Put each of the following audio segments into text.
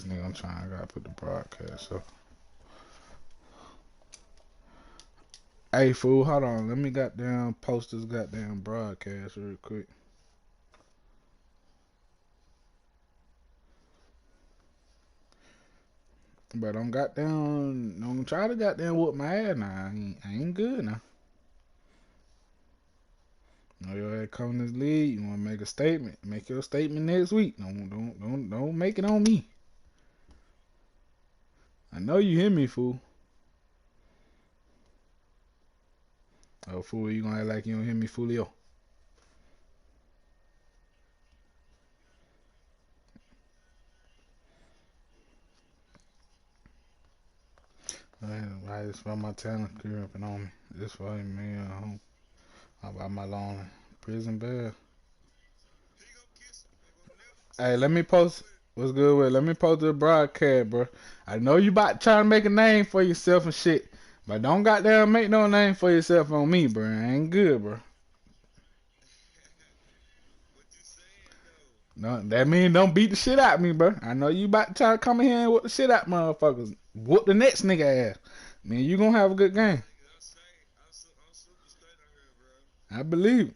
this nigga, I gotta put the broadcast up. Hey, fool, hold on. Let me goddamn post this goddamn broadcast real quick. But don't try to goddamn whoop my ass now. I ain't good now. Know your ass come in this league. You wanna make a statement? Make your statement next week. Don't make it on me. I know you hear me, fool. Oh, fool, you gonna act like you don't hear me, foolio? I just found my talent creeping on me. This fucking man, how about my long prison bed? Hey, let me post. What's good with? Let me post the broadcast, bro. I know you about trying to make a name for yourself and shit, but don't goddamn make no name for yourself on me, bro. I ain't good, bro. No, that mean don't beat the shit out of me, bro. I know you about to try to come in here and whoop the shit out motherfuckers. Whoop the next nigga ass. Man, you gonna have a good game. I believe.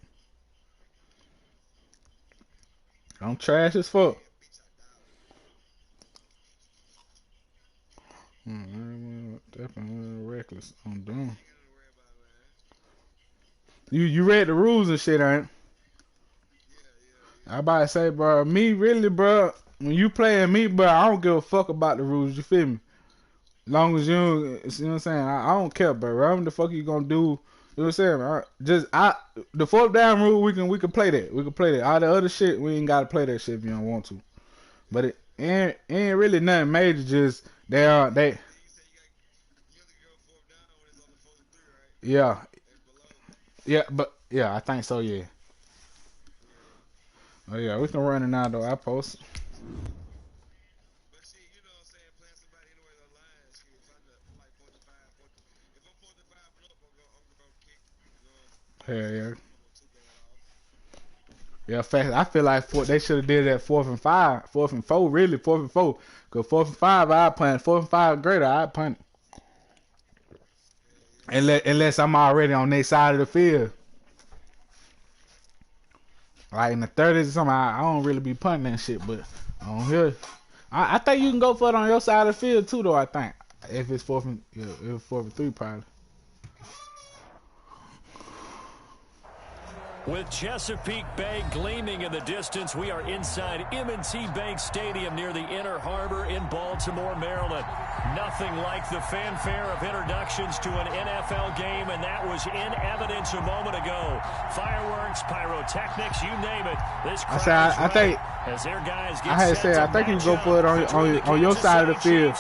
I'm trash as fuck. Definitely reckless. I'm done. You read the rules and shit, ain't? I about to say, bro, me really, bro. When you playing me, bro, I don't give a fuck about the rules. You feel me? Long as you know what I'm saying. I don't care, bro. Whatever the fuck you gonna do, you know what I'm saying? The fourth down rule, we can play that. We can play that. All the other shit, we ain't gotta play that shit if you don't want to. But it ain't really nothing major. Just they. Yeah, I think so. Yeah. Oh yeah, we can run it now though. I post. Hell yeah. Yeah, fact. I feel like they should have did that 4th and 5, 4th and 4, really 4th and 4. Cause 4th and 5, I punt. 4th and 5 greater, I punt. Unless I'm already on their side of the field. Like in the 30s or something, I don't really be punting that shit, but on here, I think you can go for it on your side of the field too, though. I think if it's 4th and 3, probably. With Chesapeake Bay gleaming in the distance, we are inside M&T Bank Stadium near the Inner Harbor in Baltimore, Maryland. Nothing like the fanfare of introductions to an NFL game, and that was in evidence a moment ago. Fireworks, pyrotechnics, you name it. This crowd I think as their guys get I think you can go for it on your side of the field.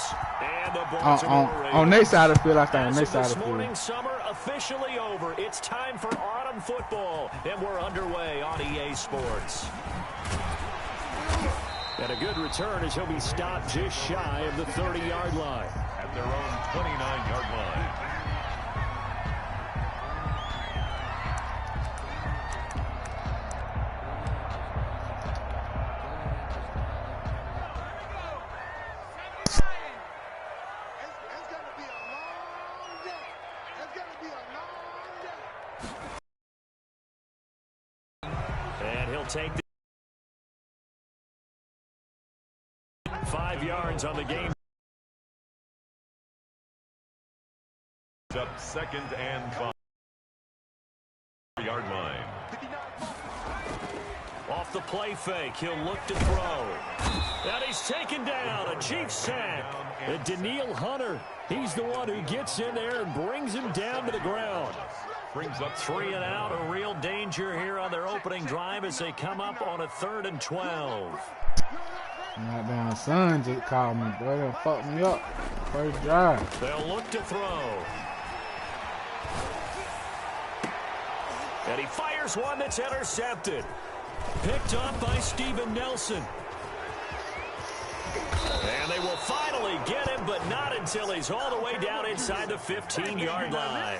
On their side of the field, I think on their side of the field. Summer officially over. It's time for autumn football, and we're underway on EA Sports. And a good return as he'll be stopped just shy of the 30-yard line. At their own 29-yard line. And he'll take 5 yards on the game. Up 2nd and 5. Yard line. Off the play fake, he'll look to throw. And he's taken down, a Chiefs sack. And Daniil Hunter, he's the one who gets in there and brings him down to the ground. Brings up 3 and out, a real danger here on their opening drive as they come up on a 3rd and 12. My damn son just called me, bro. They fucked me up. First drive. They'll look to throw. And he fires one that's intercepted. Picked up by Steven Nelson. And they will finally get him, but not until he's all the way down inside the 15-yard line.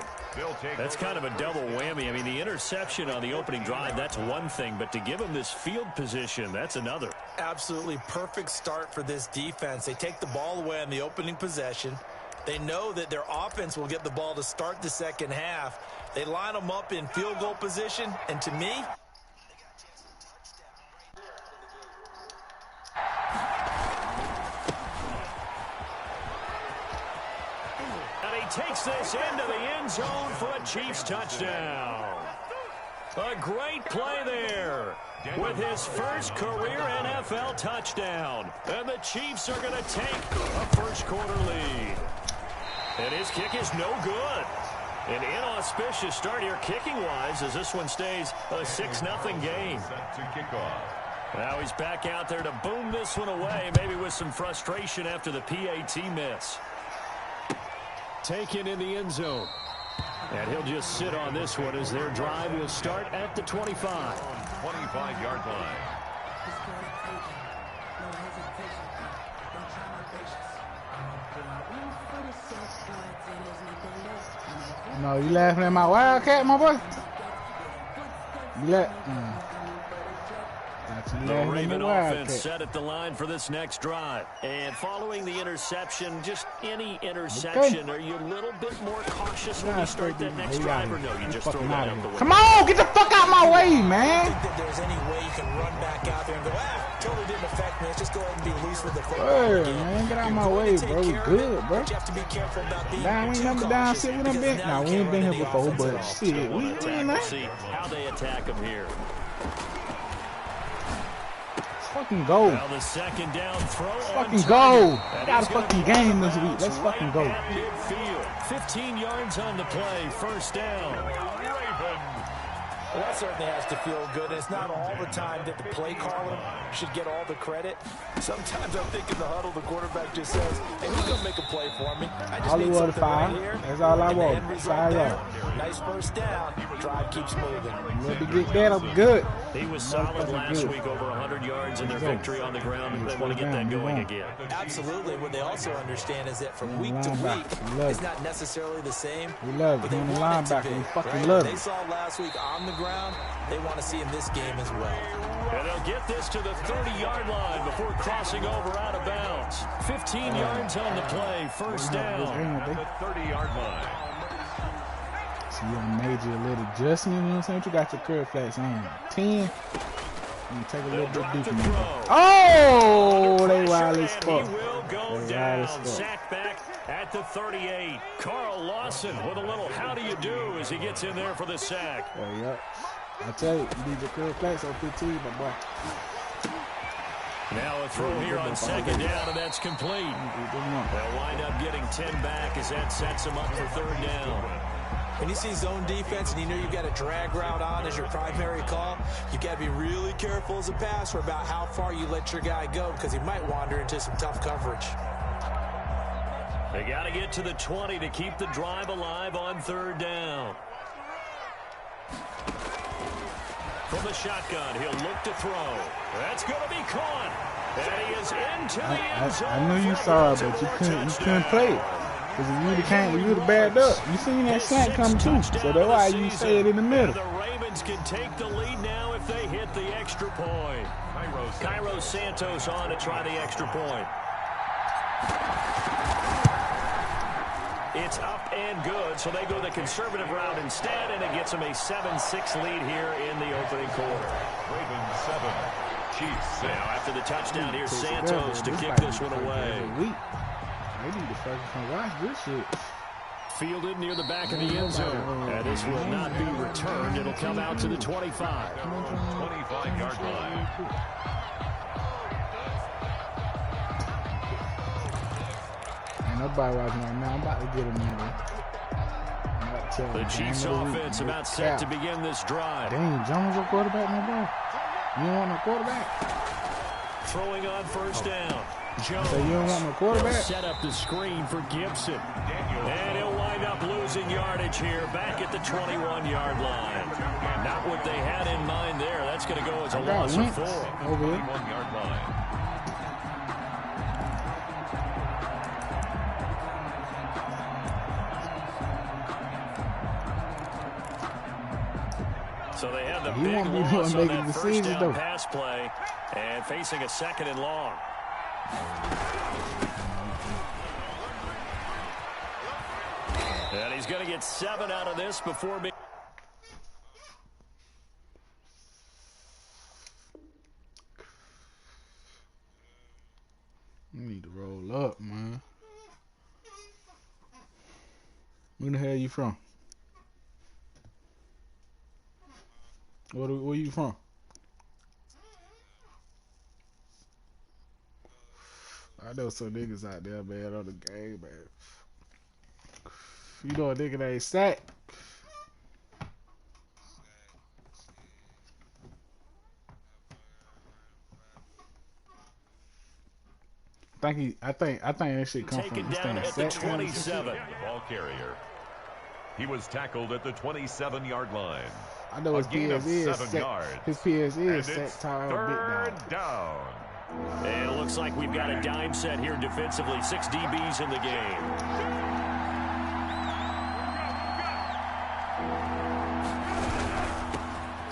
That's kind of a double whammy. I mean, the interception on the opening drive, that's one thing, but to give him this field position, that's another. Absolutely perfect start for this defense. They take the ball away on the opening possession. They know that their offense will get the ball to start the second half. They line them up in field goal position, and to me, and he takes this into the end zone for a Chiefs touchdown. A great play there with his first career NFL touchdown. And the Chiefs are going to take a first-quarter lead. And his kick is no good. An inauspicious start here kicking-wise as this one stays a 6-0 game. Now he's back out there to boom this one away, maybe with some frustration after the PAT miss. Taken in the end zone. And he'll just sit on this one as their drive will start at the 25. 25-yard line. No, you laughing at my Wildcat, my boy? The Raven offense set at the line for this next drive. And following the interception, just any interception, are you a little bit more cautious when you start that next drive, or no, you just throw that out the way? Come on, get the fuck out my way, man. I think that there's any way you can run back out there and go, totally didn't affect me. Let's just go ahead and be loose with the football. Hey, man, get out my way, bro. We good, bro. You have to be careful about being Nah, we ain't never down shit with them been. Nah, we ain't been here before, but shit, we in there. See how they attack him here. Fucking go. Well, the second down throw. Let's fucking go. We got a fucking game this week. Let's fucking go. 15 yards on the play. First down. Well, that certainly has to feel good. It's not all the time that the play caller should get all the credit. Sometimes I think in the huddle, the quarterback just says, hey, who's going to make a play for me? I just need something right here. That's all I want. Nice first down. Drive keeps moving. Let me get that up good. He was solid last week, over 100 yards in their victory on the ground. They want to get that going again. Absolutely. What they also understand is that from week to week, it's not necessarily the same. We love it. We're the linebacker. We fucking love it. They saw last week on the ground. They want to see in this game as well. And they'll get this to the 30-yard line before crossing over out of bounds. 15 yards on the play. First down. At the 30-yard line. So you done made your little adjustment, you know what I'm saying? You got your curve flats on. 10. You take a little bit deeper. Oh, they wild as fuck. He will go down. Sack back at the 38. Carl Lawson with a little how do you do as he gets in there for the sack. Oh, yep. I tell you need your curve flats on 15, my boy. Now a throw here on second down, and that's complete. They'll wind up getting 10 back as that sets them up for third down. When you see zone defense and you know you've got a drag route on as your primary call, you've got to be really careful as a passer about how far you let your guy go because he might wander into some tough coverage. They got to get to the 20 to keep the drive alive on third down. From the shotgun, he'll look to throw. That's going to be caught. And he is into the end zone. I knew you saw it, but you couldn't play it. Because if you would have backed up. You seen that slant come too. So that's why you say it in the middle. The Ravens can take the lead now if they hit the extra point. Cairo Santos on to try the extra point. It's up and good, so they go the conservative route instead, and it gets them a 7-6 lead here in the opening quarter. Ravens 7, Chiefs 6. Now after the touchdown, here's Santos to kick this one away. They need to focus on watch this shit. Fielded near the back of the end zone. And this will not be returned. It'll come out to the 25. 25-yard line. Ain't nobody watching right now. I'm about to get him in. The Chiefs offense about set to begin this drive. Dang, Jones your quarterback, my boy. You don't want no quarterback? Throwing on first down. Jones. So you don't want no quarterback? Set up the screen for Gibson. And he'll wind up losing yardage here back at the 21-yard line. Not what they had in mind there. That's going to go as a loss of 4. Over here. 21-yard line. So they have the He big won't be loss on making that first decisions, down though. pass play and facing a 2nd and long. And he's going to get 7 out of this before being... You need to roll up, man. Where the hell you from? Where you from? I know some niggas out there, man, on the game, man. You know a nigga that ain't sack. I think that shit come Taken from down at the sack. 27. The ball carrier. He was tackled at the 27-yard line. I know his A gain of PS is 7 sack. yards. His PS is And it's sack time big third dog. down. And it looks like we've got a dime set here defensively. 6 DBs in the game.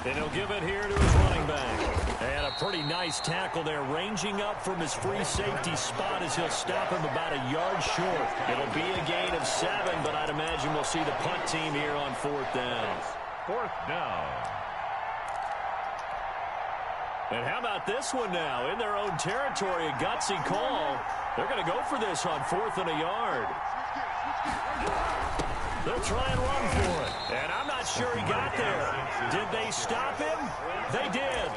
And he'll give it here to his running back. And a pretty nice tackle there, ranging up from his free safety spot as he'll stop him about a yard short. It'll be a gain of 7, but I'd imagine we'll see the punt team here on 4th down. 4th down. And how about this one now? In their own territory, a gutsy call. They're going to go for this on 4th and a yard. They'll try and run for it. And I'm not sure he got there. Did they stop him? They did.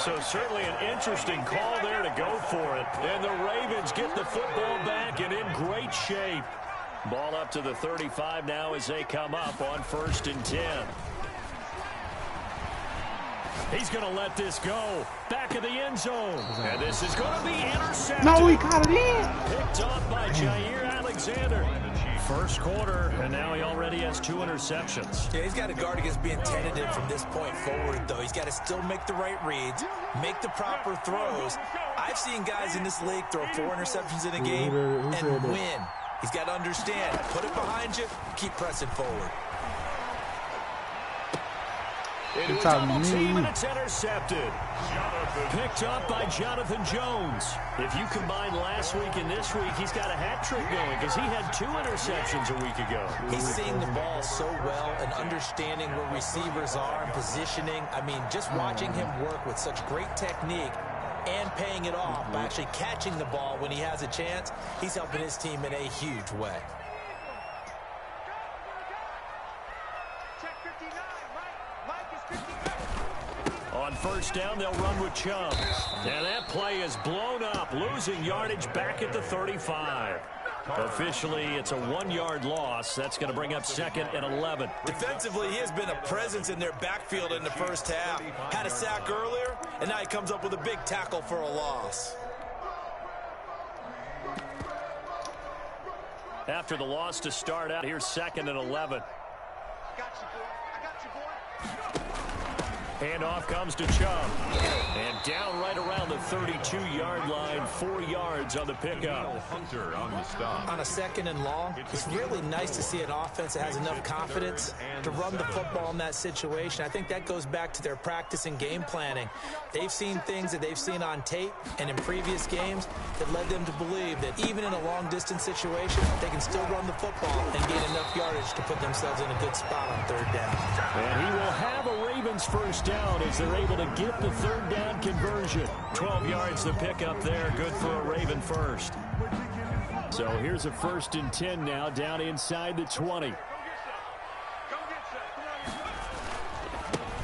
So certainly an interesting call there to go for it. And the Ravens get the football back and in great shape. Ball up to the 35 now as they come up on 1st and 10. He's going to let this go. Back of the end zone. And this is going to be intercepted. No, he caught it in. Picked off by Jair Alexander. First quarter, and now he already has 2 interceptions. Yeah, he's got to guard against being tentative from this point forward, though. He's got to still make the right reads, make the proper throws. I've seen guys in this league throw 4 interceptions in a game and win. He's got to understand, put it behind you, keep pressing forward. Into a double team, and it's intercepted. Picked up by Jonathan Jones. If you combine last week and this week, he's got a hat trick going because he had 2 interceptions a week ago. He's seeing the ball so well and understanding where receivers are and positioning. I mean, just watching him work with such great technique and paying it off by actually catching the ball when he has a chance, he's helping his team in a huge way. On 1st down, they'll run with Chubb. And that play is blown up, losing yardage back at the 35. Officially, it's a 1-yard loss. That's going to bring up 2nd and 11. Defensively, he has been a presence in their backfield in the first half. Had a sack earlier, and now he comes up with a big tackle for a loss. After the loss to start out, here's 2nd and 11. Handoff comes to Chubb. And down right around the 32-yard line, 4 yards on the pickup. Hunter on the stop. On a 2nd and long, it's really nice to see an offense that has enough confidence to run the football in that situation. I think that goes back to their practice and game planning. They've seen things that they've seen on tape and in previous games that led them to believe that even in a long-distance situation, they can still run the football and gain enough yardage to put themselves in a good spot on 3rd down. And he will have a Ravens first down as they're able to get the 3rd down conversion. 12 yards the pickup there, good for a Raven first. So here's a 1st and 10 now, down inside the 20.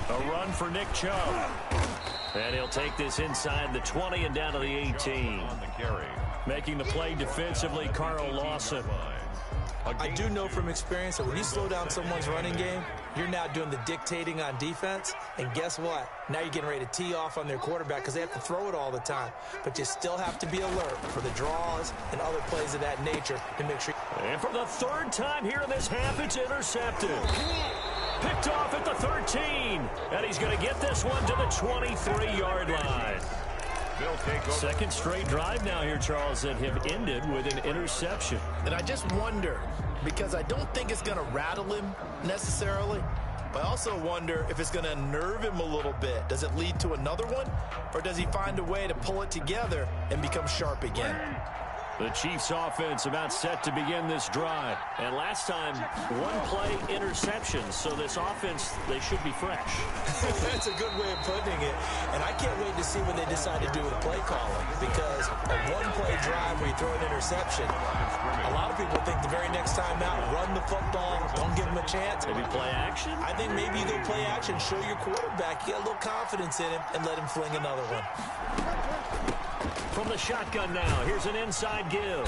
A run for Nick Chubb. And he'll take this inside the 20 and down to the 18. On the carry. Making the play defensively, Carl Lawson. I do know from experience that when you slow down someone's running game, you're now doing the dictating on defense. And guess what? Now you're getting ready to tee off on their quarterback because they have to throw it all the time. But you still have to be alert for the draws and other plays of that nature to make sure. And for the 3rd time here in this half, it's intercepted. Picked off at the 13. And he's going to get this one to the 23-yard line. They'll take over. 2nd straight drive now here, Charles, that have ended with an interception. And I just wonder, because I don't think it's going to rattle him necessarily, But I also wonder if it's going to unnerve him a little bit. Does it lead to another one? Or does he find a way to pull it together and become sharp again? The Chiefs offense about set to begin this drive. And last time, one play interception. So this offense, they should be fresh. That's a good way of putting it. And I can't wait to see when they decide to do a play calling. Because a one-play drive where you throw an interception, a lot of people think the very next time out, run the football, don't give him a chance. Maybe play action? I think maybe you go play action, show your quarterback, you get a little confidence in him, and let him fling another one. From the shotgun now, here's an inside give.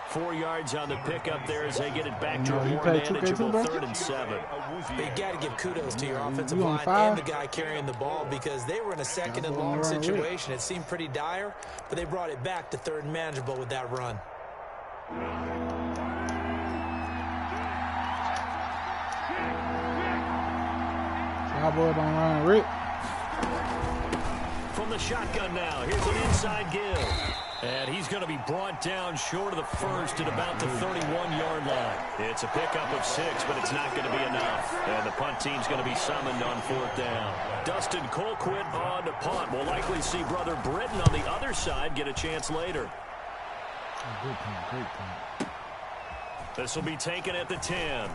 4 yards on the pickup there as they get it back to a more manageable 3rd and 7. But you got to give kudos to your offensive line and the guy carrying the ball because they were in a second and long situation. It seemed pretty dire, but they brought it back to 3rd and manageable with that run. Cowboy don't run Rick. From the shotgun now, here's an inside give. And he's going to be brought down short of the first at about the 31-yard line. It's a pickup of 6, but it's not going to be enough. And the punt team's going to be summoned on 4th down. Dustin Colquitt on the punt. We'll likely see Brother Britton on the other side get a chance later. Great punt. This will be taken at the 10.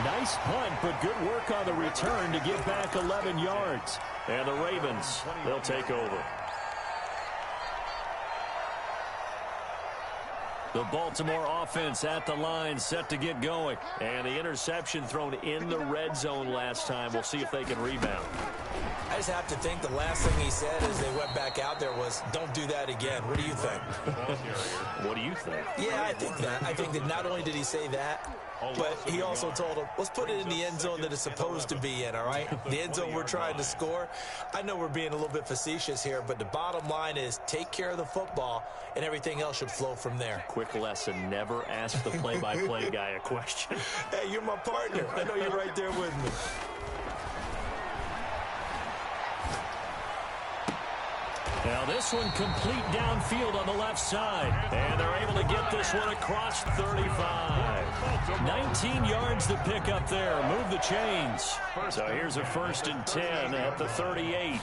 Nice punt, but good work on the return to get back 11 yards. And the Ravens, they'll take over. The Baltimore offense at the line, set to get going. And the interception thrown in the red zone last time. We'll see if they can rebound. I just have to think the last thing he said as they went back out there was, don't do that again. What do you think? What do you think? Yeah, I think that. I think that not only did he say that, but he also told him, let's put it in the end zone that it's supposed to be in, all right? The end zone we're trying to score. I know we're being a little bit facetious here, but the bottom line is take care of the football, and everything else should flow from there. Quick lesson, never ask the play-by-play guy a question. Hey, you're my partner. I know you're right there with me. Now this one complete downfield on the left side. And they're able to get this one across 35. 19 yards to pick up there. Move the chains. So here's a 1st and 10 at the 38.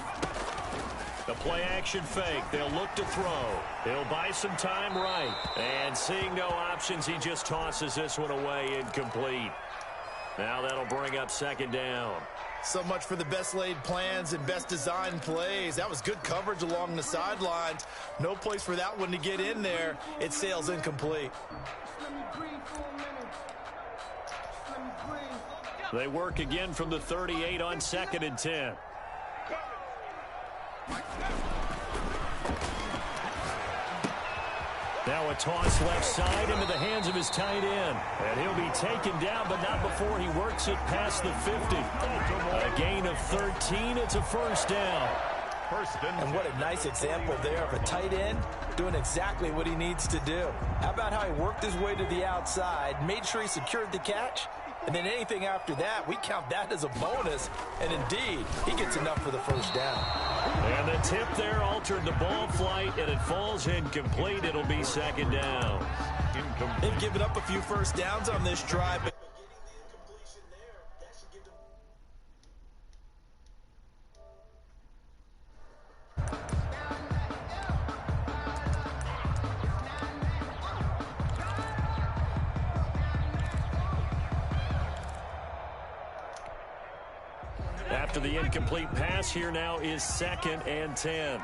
The play action fake. They'll look to throw. He'll buy some time right. And seeing no options, he just tosses this one away incomplete. Now that'll bring up 2nd down. So much for the best laid plans and best designed plays. That was good coverage along the sidelines. No place for that one to get in there. It sails incomplete. They work again from the 38 on 2nd and 10. Now a toss left side into the hands of his tight end. And he'll be taken down, but not before he works it past the 50. A gain of 13. It's a 1st down. And what a nice example there of a tight end doing exactly what he needs to do. How about how he worked his way to the outside, made sure he secured the catch, and then anything after that, we count that as a bonus. And indeed, he gets enough for the 1st down. And the tip there altered the ball flight, and it falls incomplete. It'll be 2nd down. They've given up a few 1st downs on this drive, but after the incomplete pass, here now is 2nd and 10.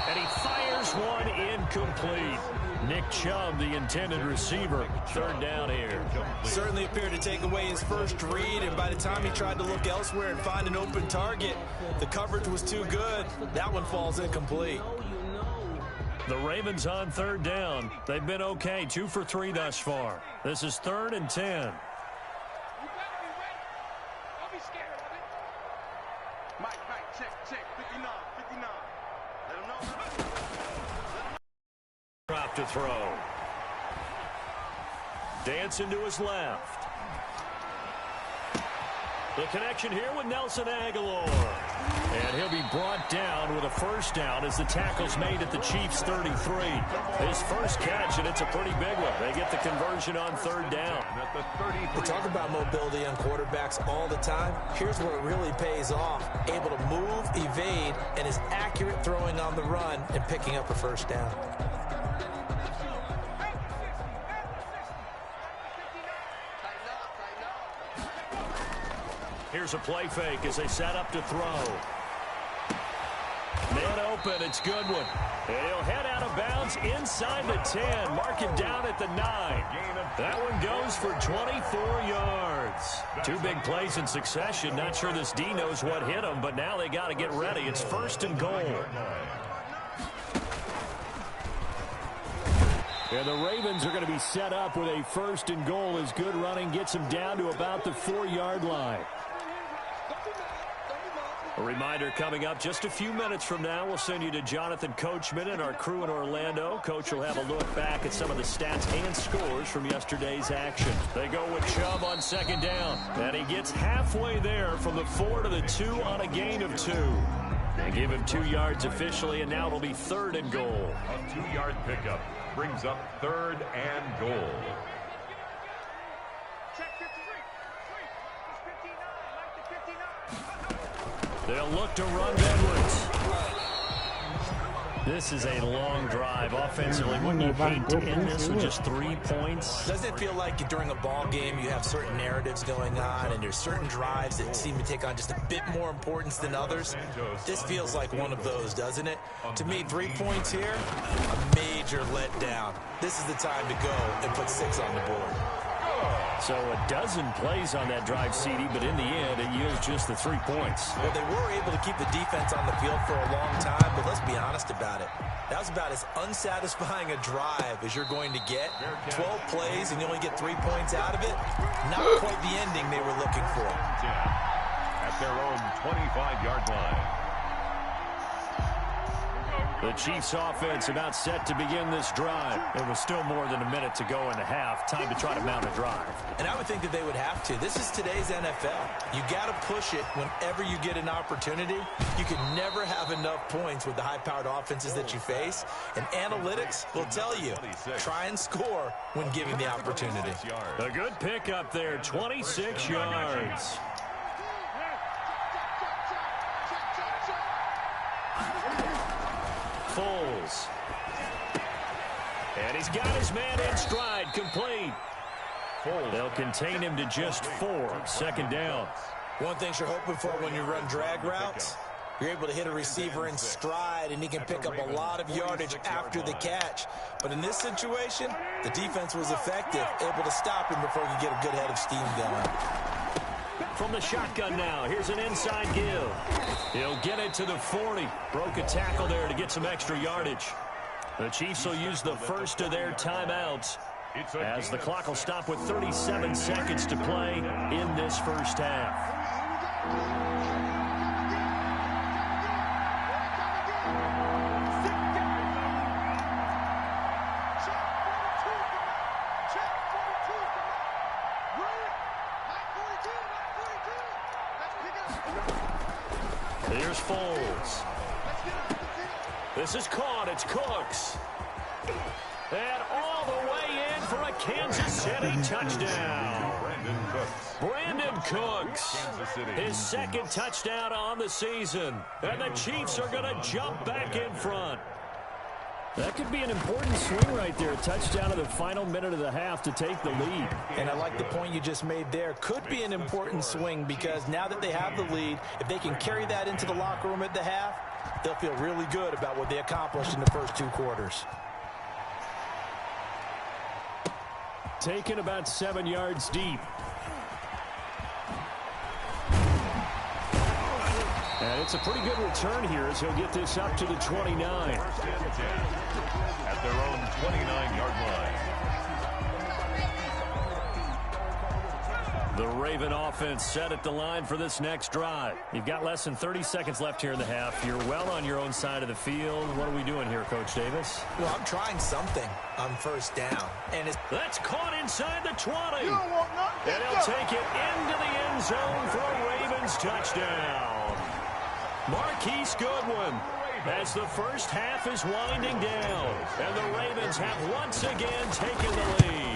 And he fires one incomplete. Nick Chubb, the intended receiver. 3rd down here. Certainly appeared to take away his first read, and by the time he tried to look elsewhere and find an open target, the coverage was too good. That one falls incomplete. The Ravens on 3rd down. They've been okay, 2 for 3 thus far. This is 3rd and 10. Drop to throw. Dancing to his left. The connection here with Nelson Aguilar. And he'll be brought down with a first down as the tackle's made at the Chiefs' 33. His first catch, and it's a pretty big one. They get the conversion on third down. We talk about mobility on quarterbacks all the time. Here's where it really pays off. Able to move, evade, and is accurate throwing on the run and picking up a first down. Here's a play fake as they set up to throw. Man open, it's Goodwin. And he'll head out of bounds inside the 10. Mark him down at the 9. That one goes for 24 yards. Two big plays in succession. Not sure this D knows what hit him, but now they got to get ready. It's first and goal. And the Ravens are going to be set up with a first and goal as good running gets them down to about the 4-yard line. A reminder coming up just a few minutes from now. We'll send you to Jonathan Coachman and our crew in Orlando. Coach will have a look back at some of the stats and scores from yesterday's action. They go with Chubb on second down. And he gets halfway there from the 4 to the 2 on a gain of 2. They give him 2 yards officially, and now it'll be third and goal. A 2-yard pickup brings up third and goal. They'll look to run Edwards. This is a long drive offensively. Wouldn't you hate to end this with just 3 points? Doesn't it feel like during a ball game you have certain narratives going on and there's certain drives that seem to take on just a bit more importance than others? This feels like one of those, doesn't it? To me, 3 points here, a major letdown. This is the time to go and put 6 on the board. So a dozen plays on that drive, CD, but in the end, it yields just the 3 points. Well, they were able to keep the defense on the field for a long time, but let's be honest about it. That was about as unsatisfying a drive as you're going to get. 12 plays and you only get 3 points out of it. Not quite the ending they were looking for. At their own 25-yard line. The Chiefs offense about set to begin this drive. It was still more than a minute to go in the half. Time to try to mount a drive. And I would think that they would have to. This is today's NFL. You got to push it whenever you get an opportunity. You can never have enough points with the high-powered offenses that you face. And analytics will tell you, try and score when given the opportunity. A good pick up there, 26 yards. Foles. And he's got his man in stride, complete. They'll contain him to just 4. Second down. One thing you're hoping for when you run drag routes, you're able to hit a receiver in stride, and he can pick up a lot of yardage after the catch. But in this situation, the defense was effective, able to stop him before he could get a good head of steam going. From the shotgun now, here's an inside give. He'll get it to the 40. Broke a tackle there to get some extra yardage. The Chiefs will use the first of their timeouts as the clock will stop with 37 seconds to play in this first half. Here's Foles. This is caught. It's Cooks. And all the way in for a Kansas City touchdown. Brandon Cooks. His second touchdown on the season. And the Chiefs are going to jump back in front. That could be an important swing right there. A touchdown in the final minute of the half to take the lead. And I like the point you just made there. Could be an important swing because now that they have the lead, if they can carry that into the locker room at the half, they'll feel really good about what they accomplished in the first 2 quarters. Taken about 7 yards deep. And it's a pretty good return here as he'll get this up to the 29. At their own 29-yard line. The Raven offense set at the line for this next drive. You've got less than 30 seconds left here in the half. You're well on your own side of the field. What are we doing here, Coach Davis? Well, I'm trying something on first down. And that's caught inside the 20. And he'll take it into the end zone for a Ravens touchdown. Marquise Goodwin, as the first half is winding down. And the Ravens have once again taken the lead.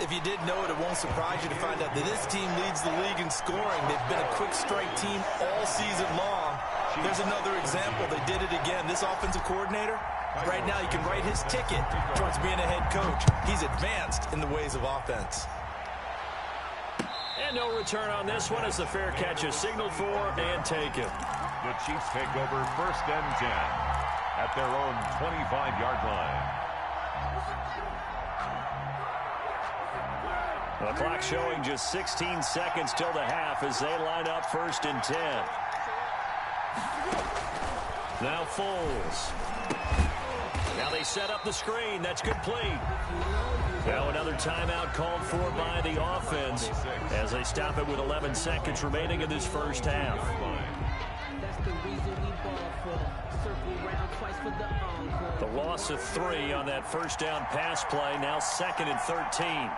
If you didn't know it, it won't surprise you to find out that this team leads the league in scoring. They've been a quick strike team all season long. There's another example. They did it again. This offensive coordinator, right now, you can write his ticket towards being a head coach. He's advanced in the ways of offense. And no return on this one as the fair catch is signaled for and taken. The Chiefs take over 1st and 10 at their own 25-yard line. The clock showing just 16 seconds till the half as they line up 1st and 10. Now Foles. Now they set up the screen. That's complete. Now another timeout called for by the offense as they stop it with 11 seconds remaining in this first half. The loss of 3 on that first down pass play. Now 2nd and 13.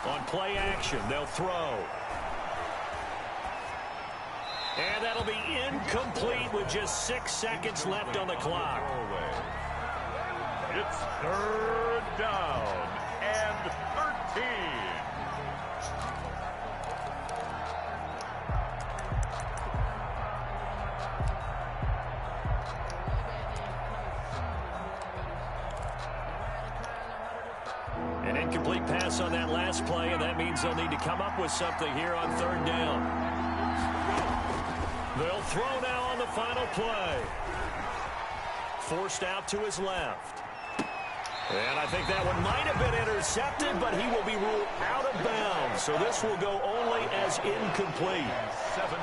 On play action, they'll throw. And that'll be incomplete with just 6 seconds left on the clock. It's 3rd down and 13. An incomplete pass on that last play, and that means they'll need to come up with something here on 3rd down. They'll throw now on the final play. Forced out to his left. And I think that one might have been intercepted, but he will be ruled out of bounds. So this will go only as incomplete.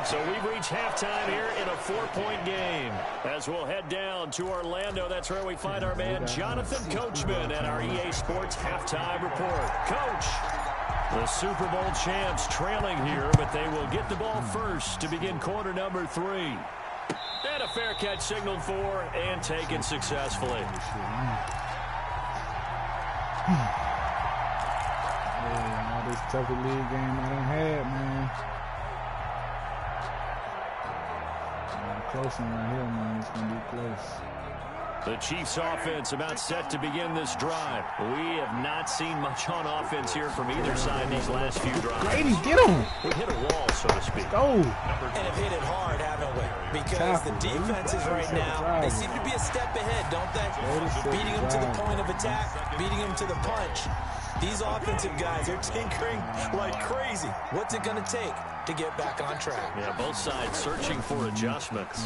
So we've reached halftime here in a 4-point game. As we'll head down to Orlando, that's where we find our man Jonathan Coachman at our EA Sports Halftime Report. Coach, the Super Bowl champs trailing here, but they will get the ball first to begin quarter number 3. And a fair catch signaled for and taken successfully. Yeah, all this tougher league game I done had, man. Close one right here, man. It's gonna be close. The Chiefs offense about set to begin this drive. We have not seen much on offense here from either side these last few drives. Grady, get him! We hit a wall, so to speak. Go! And have hit it hard, haven't we? Because the defenses right now, they seem to be a step ahead, don't they? Beating them to the point of attack, beating them to the punch. These offensive guys are tinkering like crazy. What's it going to take to get back on track? Yeah, both sides searching for adjustments.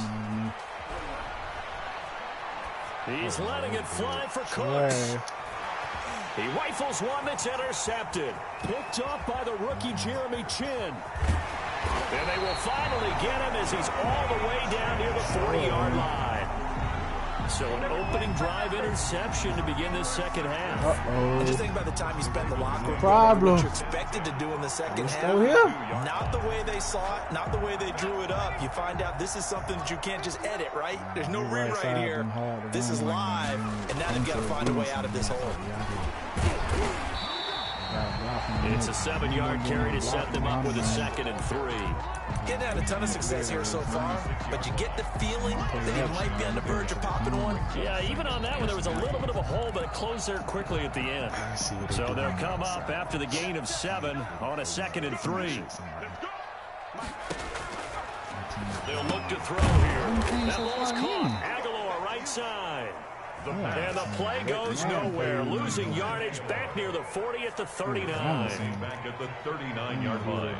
He's letting it fly for Cooks. He rifles one that's intercepted. Picked off by the rookie Jeremy Chin. And they will finally get him as he's all the way down near the 40-yard line. So an opening drive interception to begin this second half. And just think about the time you spend in the locker room. What you're expected to do in the second half. Not the way they saw it, not the way they drew it up. You find out this is something that you can't just edit, right? There's no rewrite here. This is live, and now they've got to find a way out of this hole. It's a 7-yard carry to set them up with a 2nd and 3. Getting had a ton of success here so far, but you get the feeling that he might be on the verge of popping one. Yeah, even on that one, there was a little bit of a hole, but it closed there quickly at the end. So they'll come up after the gain of 7 on a 2nd and 3. They'll look to throw here. That ball's caught. Aguilar right side. And the play goes nowhere. Losing yardage back near the 40 at the 39. Back at the 39-yard line.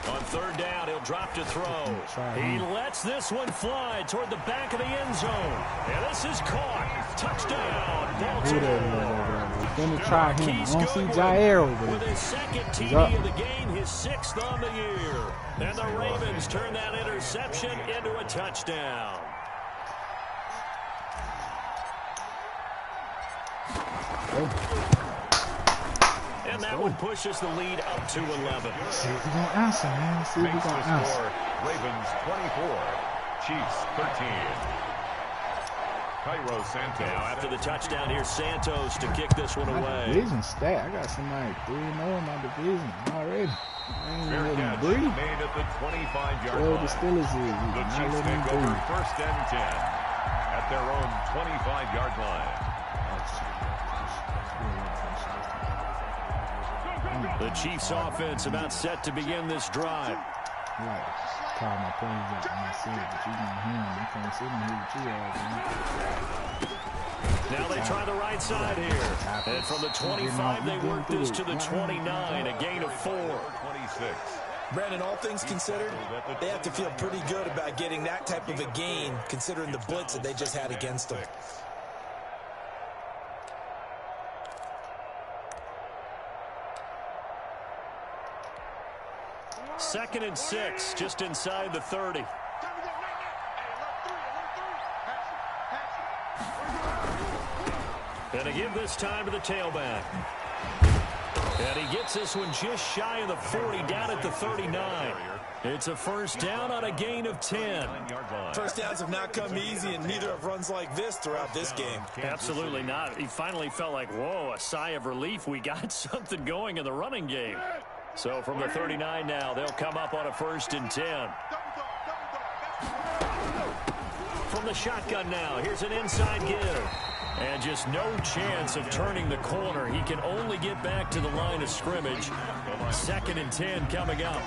On 3rd down, he'll drop to throw. He lets this one fly toward the back of the end zone. And this is caught. Touchdown, Baltimore. Gonna try him. I don't see Jair over with his 2nd TD of the game, his 6th on the year. And the Ravens turn that interception into a touchdown. And that one pushes the lead up to 11. See if we're going to answer, man. See if we're going to answer. Ravens 24, Chiefs 13. Cairo Santos. Now after the touchdown, here's Santos to kick this one My away. division stat. I got somebody 3-0 in my division already. I ain't Fair letting them catch breathe. made at the 25-yard Well, line. the Steelers is. The Not Chiefs letting them take over breathe. first and 10 at their own 25-yard line. The Chiefs offense about set to begin this drive. I like to call my plays up when I see it, but you gonna hear them. You can't sit in here with you all, man. Now they try the right side here. And from the 25, they work this to the 29, a gain of 4. 26. Brandon, all things considered, they have to feel pretty good about getting that type of a gain, considering the blitz that they just had against them. Second and 6, just inside the 30. And to give this time to the tailback. And he gets this one just shy of the 40, down at the 39. It's a first down on a gain of 10. First downs have not come easy, and neither have runs like this throughout this game. Absolutely not. He finally felt like, whoa, a sigh of relief. We got something going in the running game. So from the 39 now, they'll come up on a first and 10. From the shotgun now, here's an inside give. And just no chance of turning the corner. He can only get back to the line of scrimmage. Second and 10 coming up.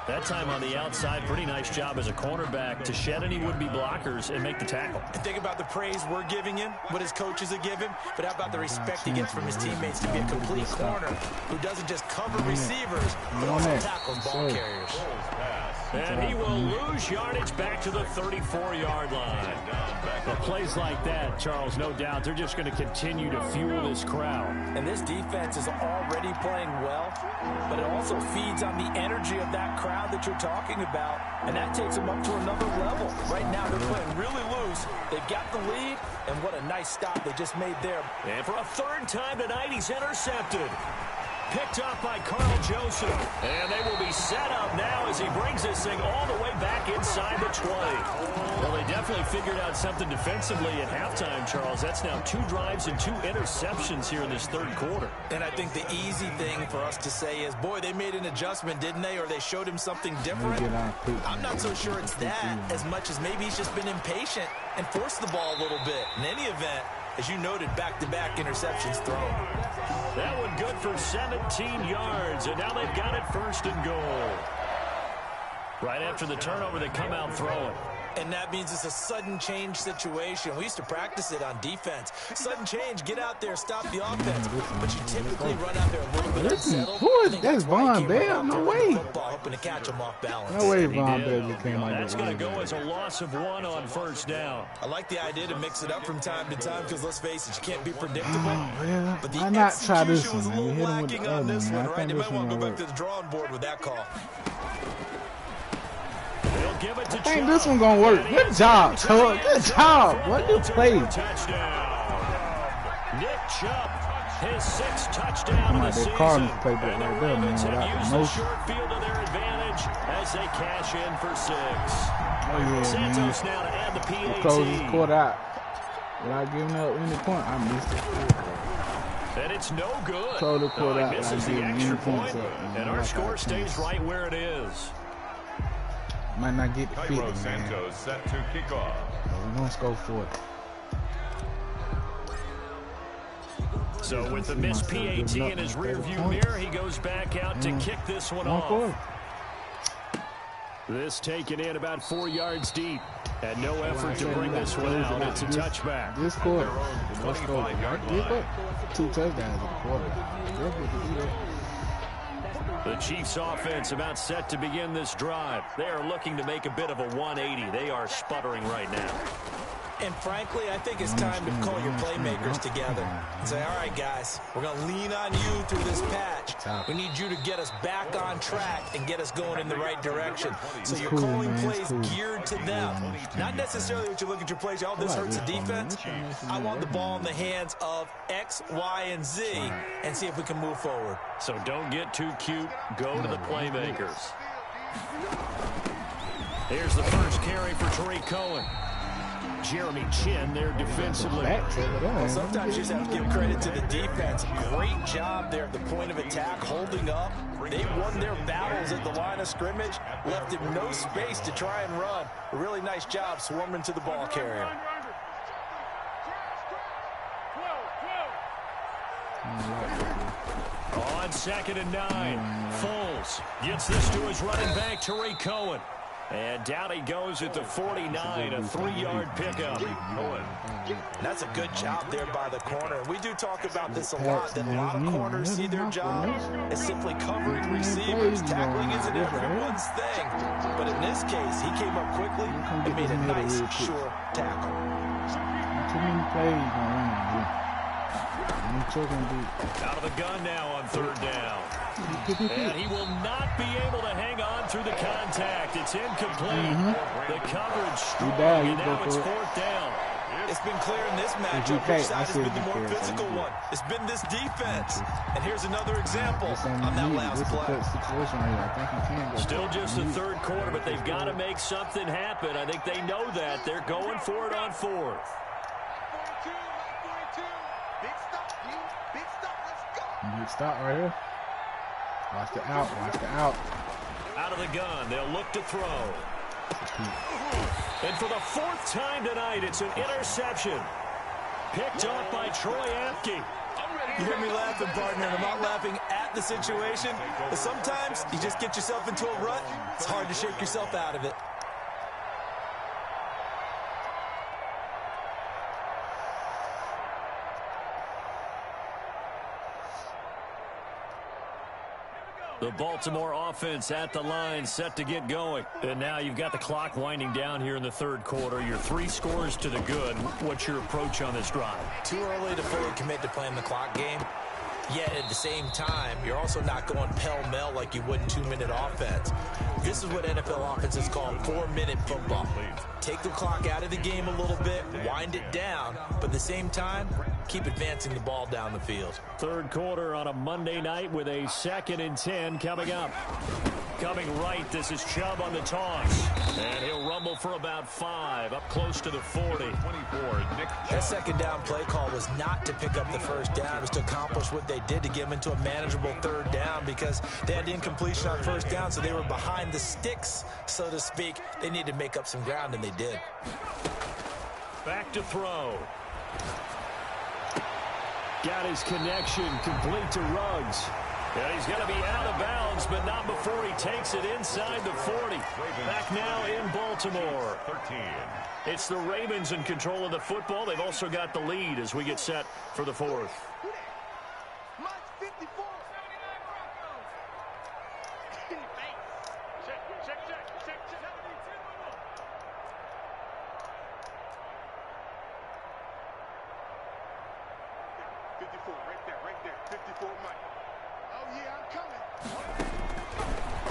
That time on the outside, pretty nice job as a cornerback to shed any would-be blockers and make the tackle. And think about the praise we're giving him, what his coaches are giving, but how about the respect he gets from his teammates to be a complete corner who doesn't just cover receivers, but also tackles ball carriers. And he will lose yardage back to the 34-yard line. But plays like that, Charles, no doubt, they're just going to continue to fuel this crowd. And this defense is already playing well, but it also feeds on the energy of that crowd that you're talking about, and that takes them up to another level. Right now, they're playing really loose. They've got the lead, and what a nice stop they just made there. And for a third time tonight, he's intercepted. Picked up by Carl Joseph. And they will be set up now as he brings this thing all the way back inside the 20. Well, they definitely figured out something defensively at halftime, Charles. That's now 2 drives and 2 interceptions here in this third quarter. And I think the easy thing for us to say is, boy, they made an adjustment, didn't they? Or they showed him something different. I'm not so sure it's that as much as maybe he's just been impatient and forced the ball a little bit. In any event, as you noted, back-to-back interceptions thrown. That one good for 17 yards, and now they've got it first and goal. Right after the turnover, they come out throwing. And that means it's a sudden change situation. We used to practice it on defense. Sudden change, get out there, stop the offense. But you typically run out there a little bit unsettled. Who is that's Von Bell? No way. Hoping to catch him off balance. No way Von Bell just came out. That's going to go as a loss of 1 on first down. I like the idea to mix it up from time to time because, let's face it, you can't be predictable. Well, But the why not try this execution was a one? little We hit him with lacking the on other this one. one, I right? think They this might want one to go gonna back to work. the drawing board with that call. They'll give it to I think Chubb. this one gonna work. Good job, Chubb. Good job. What you play? Touchdown. Nick Chubb, his 6th touchdown of the season. Cardinals played that And the right there, man, Ravens have without used the emotion. short field to their advantage as they cash in for 6. Oh yeah, Santos man. now to add the PAT. Close this quarter out. Without giving up any point, I missed it. And it's no good. Close the quarter He out. misses the Like extra any point, points up, man. and our Like score our stays chance. right where it is. Might not get the Cairo 50, man. Santos set to kick off. We're gonna score 40. So with the missed PAT in his rearview mirror, he goes back out to kick this one off. This taken in about 4 yards deep. Had no effort to bring this one out. It's a touchback. This quarter. Their own 25-yard Give line. up 2 touchdowns in the quarter. They're good to do that. The Chiefs offense about set to begin this drive. They are looking to make a bit of a 180. They are sputtering right now. And frankly, I think it's time to call your playmakers together and say, all right, guys, we're going to lean on you through this patch. We need you to get us back on track and get us going in the right direction. So you're calling plays geared to them. Not necessarily what you look at your plays, oh, this hurts the defense. I want the ball in the hands of X, Y, and Z and see if we can move forward. So don't get too cute. Go to the playmakers. Here's the first carry for Tariq Cohen. Jeremy Chin there defensively. Well, sometimes you just have to give credit to the defense. Great job there at the point of attack, holding up. They won their battles at the line of scrimmage, left him no space to try and run. A really nice job swarming to the ball carrier. On 2nd and 9, Foles gets this to his running back, Tariq Cohen. And down he goes at the 49, a 3-yard pickup. That's a good job there by the corner. We do talk about this a lot, that a lot of corners see their job as simply covering receivers. Tackling isn't everyone's thing. But in this case, he came up quickly and made a nice, sure tackle. Too many plays going on. Out of the gun now on 3rd down. And he will not be able to hang on through the contact. It's incomplete. The coverage strong, and now it's 4th down. It's been clear in this matchup which side has been the more physical one. It's been this defense. And here's another example on that last play. Still just the 3rd quarter, but they've got to make something happen. I think they know that. They're going for it on 4th. Big stop right here. Watch the out. Watch the out. Out of the gun. They'll look to throw. And for the 4th time tonight, it's an interception. Picked off by Troy Apke. You hear me laughing, partner, and I'm not laughing at the situation. But sometimes you just get yourself into a rut. It's hard to shake yourself out of it. The Baltimore offense at the line, set to get going. And now you've got the clock winding down here in the 3rd quarter. Your 3 scores to the good. What's your approach on this drive? Too early to fully commit to playing the clock game. Yet at the same time, you're also not going pell-mell like you would in 2-minute offense. This is what NFL offenses call 4-minute football. Take the clock out of the game a little bit, wind it down, but at the same time, keep advancing the ball down the field. 3rd quarter on a Monday night with a 2nd and 10 coming up. Coming right, this is Chubb on the toss. And he'll rumble for about 5, up close to the 40. That 2nd down play call was not to pick up the 1st down. It was to accomplish what they did to get them into a manageable 3rd down because they had incompletion on 1st down, so they were behind the sticks, so to speak. They needed to make up some ground, and they did. Back to throw. Got his connection complete to Ruggs. And he's going to be out of bounds, but not before he takes it inside the 40. Back now in Baltimore. 13. It's the Ravens in control of the football. They've also got the lead as we get set for the 4th.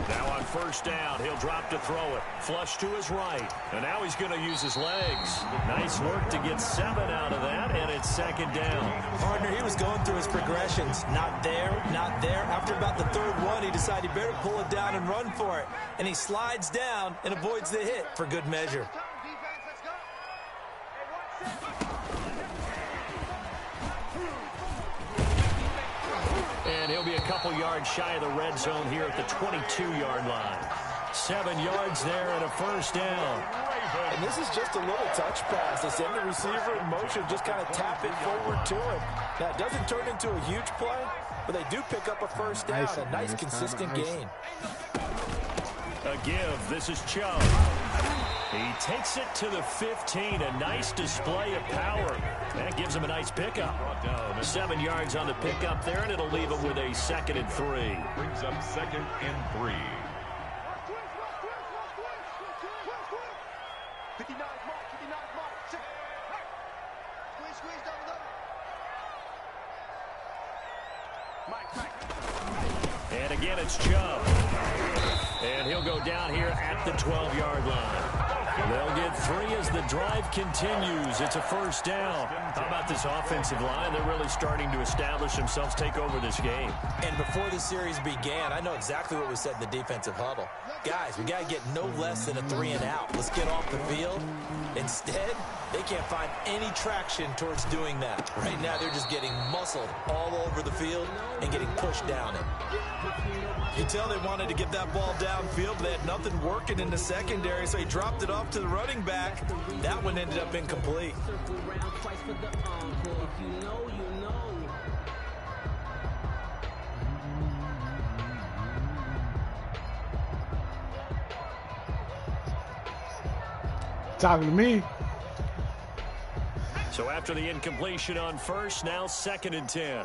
Now on 1st down, he'll drop to throw it. Flush to his right. And now he's going to use his legs. Nice work to get 7 out of that, and it's 2nd down. Partner, he was going through his progressions. Not there, not there. After about the 3rd one, he decided he better pull it down and run for it. And he slides down and avoids the hit for good measure. And he'll be a couple yards shy of the red zone here at the 22-yard line. 7 yards there and a 1st down. And this is just a little touch pass. They send the receiver in motion, just kind of tap it forward to him. Now, it doesn't turn into a huge play, but they do pick up a 1st down, a nice consistent gain. A give. This is Chubb. He takes it to the 15. A nice display of power. That gives him a nice pickup. 7 yards on the pickup there, and it'll leave him with a 2nd and 3. Brings up 2nd and 3. And again, it's Chubb. And he'll go down here at the 12-yard line. They'll get 3 as the drive continues. It's a first down. How about this offensive line? They're really starting to establish themselves, take over this game. And before the series began, I know exactly what was said in the defensive huddle. Guys, we got to get no less than a 3 and out. Let's get off the field. Instead, they can't find any traction towards doing that. Right now, they're just getting muscled all over the field and getting pushed down it. You tell they wanted to get that ball downfield, but they had nothing working in the secondary, so he dropped it off to the running back. That one ended up incomplete. Talking to me. So after the incompletion on first, now 2nd and 10.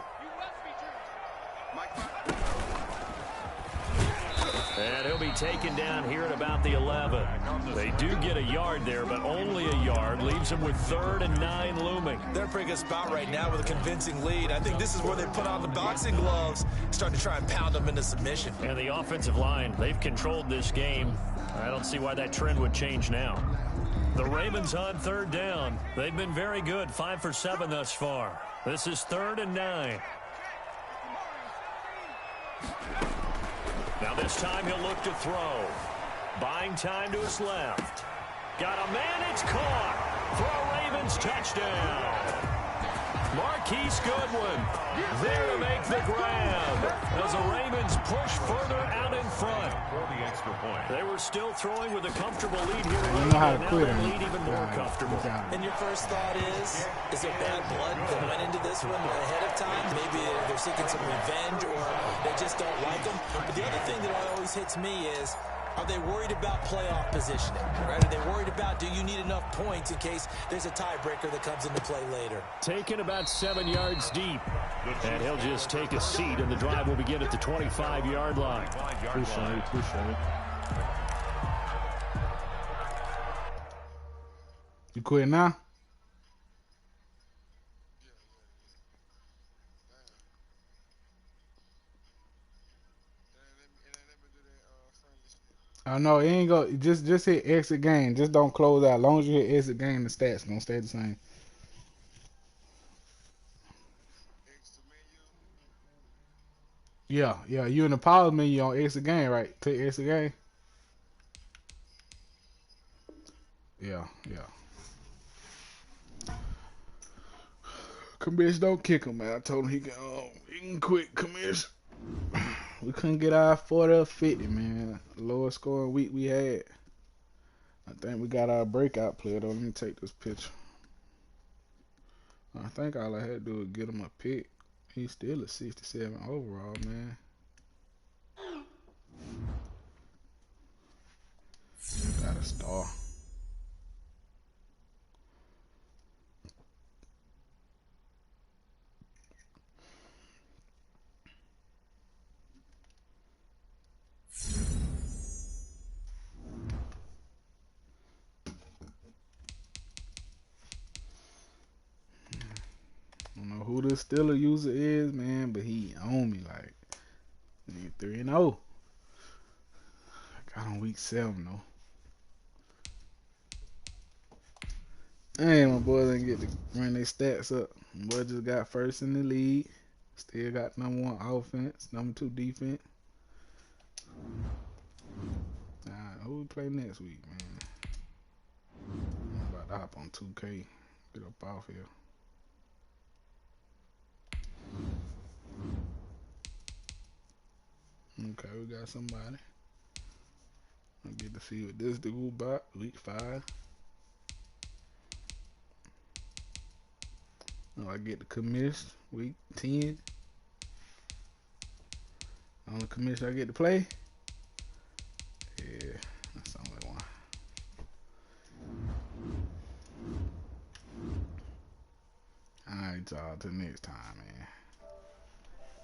And he'll be taken down here at about the 11. They do get a yard there, but only a yard. Leaves them with 3rd and 9 looming. They're in a pretty good spot right now with a convincing lead. I think this is where they put on the boxing gloves, start to try and pound them into submission. And the offensive line, they've controlled this game. I don't see why that trend would change now. The Ravens on 3rd down. They've been very good, 5 for 7 thus far. This is 3rd and 9. Now this time he'll look to throw. Buying time to his left. Got a man, it's caught for a Ravens touchdown. Marquise Goodwin there to make the grab as the Ravens push further out in front. For the extra point. They were still throwing with a comfortable lead here. You know how to Now quit they him. lead even more comfortable. And your first thought is there bad blood that went into this one ahead of time? Maybe they're seeking some revenge or they just don't like them. But the other thing that always hits me is, are they worried about playoff positioning? Right? Are they worried about, do you need enough points in case there's a tiebreaker that comes into play later? Taken about 7 yards deep. And he'll just take a seat, and the drive will begin at the 25-yard line. Appreciate it. You quit now? I know it ain't go. Just hit exit game. Just don't close out. As long as you hit exit game, the stats gonna stay the same. Yeah. You in the pause menu on exit game, right? Click exit game. Yeah. Commish, don't kick him, man. I told him he can quit, Commish. We couldn't get our 40 or 50, man. Lowest scoring week we had. I think we got our breakout player, though. Let me take this picture. I think all I had to do was get him a pick. He's still a 67 overall, man. Got a star. Who the Steeler user is, man, but he on me like 3-0. I got on week 7 though. Hey, my boys didn't get to run their stats up. My boy just got first in the league. Still got number 1 offense, number 2 defense. Alright, who we play next week, man? I'm about to hop on 2K. Get up off here. Okay, we got somebody. I get to see what this do about week 5. Oh, I get the commission week 10. On the commission I get to play. Yeah, that's the only one. Alright, y'all, till next time, man.